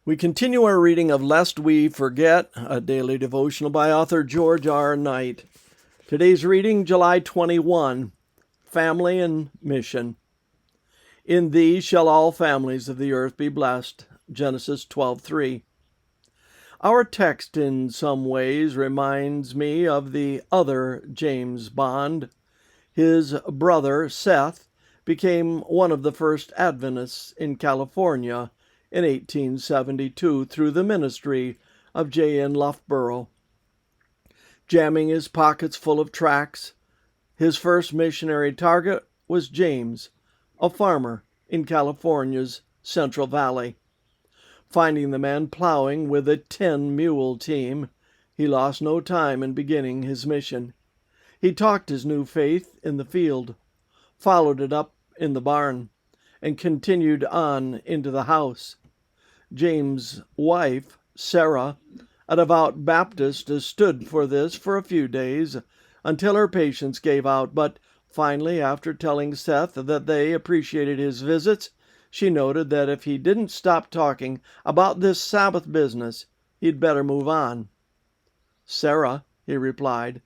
We continue our reading of Lest We Forget, a daily devotional by author George R. Knight. Today's reading, July 21, Family and Mission. In thee shall all families of the earth be blessed. Genesis 12:3. Our text in some ways reminds me of the other James Bond. His brother, Seth, became one of the first Adventists in California in 1872 through the ministry of J.N. Loughborough. Jamming his pockets full of tracts, his first missionary target was James, a farmer in California's Central Valley. Finding the man plowing with a 10-mule team, he lost no time in beginning his mission. He talked his new faith in the field, followed it up in the barn, and continued on into the house. James' wife, Sarah, a devout Baptist, stood for this for a few days until her patience gave out, but finally, after telling Seth that they appreciated his visits, she noted that if he didn't stop talking about this Sabbath business, he'd better move on. "Sarah," he replied,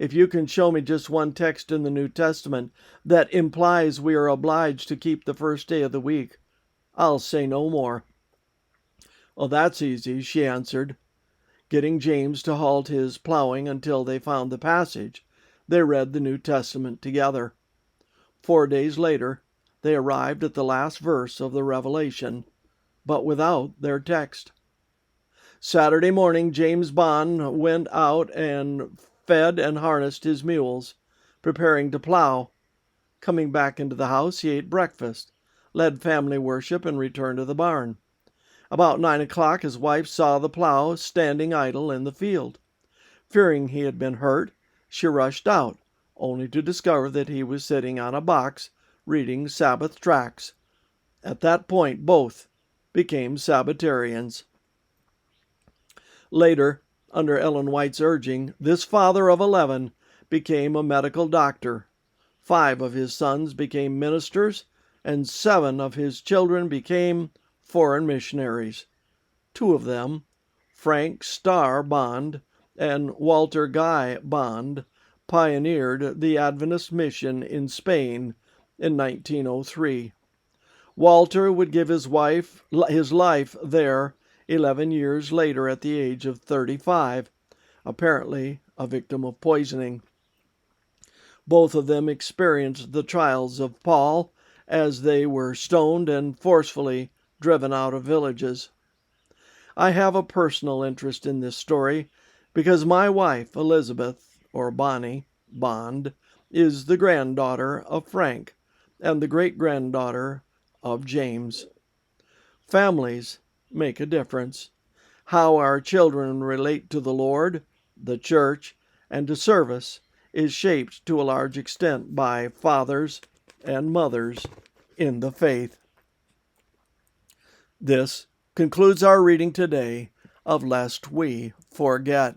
"if you can show me just one text in the New Testament that implies we are obliged to keep the first day of the week, I'll say no more." "Oh, that's easy," she answered. Getting James to halt his plowing until they found the passage, they read the New Testament together. 4 days later, they arrived at the last verse of the Revelation, but without their text. Saturday morning, James Bond went out and fed and harnessed his mules, preparing to plow. Coming back into the house, he ate breakfast, led family worship, and returned to the barn. About 9 o'clock, his wife saw the plow standing idle in the field. Fearing he had been hurt, she rushed out, only to discover that he was sitting on a box reading Sabbath tracts. At that point, both became Sabbatarians. Later, under Ellen White's urging, this father of 11 became a medical doctor. 5 of his sons became ministers, and 7 of his children became foreign missionaries. 2 of them, Frank Starr Bond and Walter Guy Bond, pioneered the Adventist mission in Spain in 1903. Walter would give his life there 11 years later at the age of 35, apparently a victim of poisoning. Both of them experienced the trials of Paul as they were stoned and forcefully driven out of villages. I have a personal interest in this story because my wife, Elizabeth, or Bonnie, Bond, is the granddaughter of Frank and the great-granddaughter of James. Families make a difference. How our children relate to the Lord, the church, and to service is shaped to a large extent by fathers and mothers in the faith. This concludes our reading today of Lest We Forget.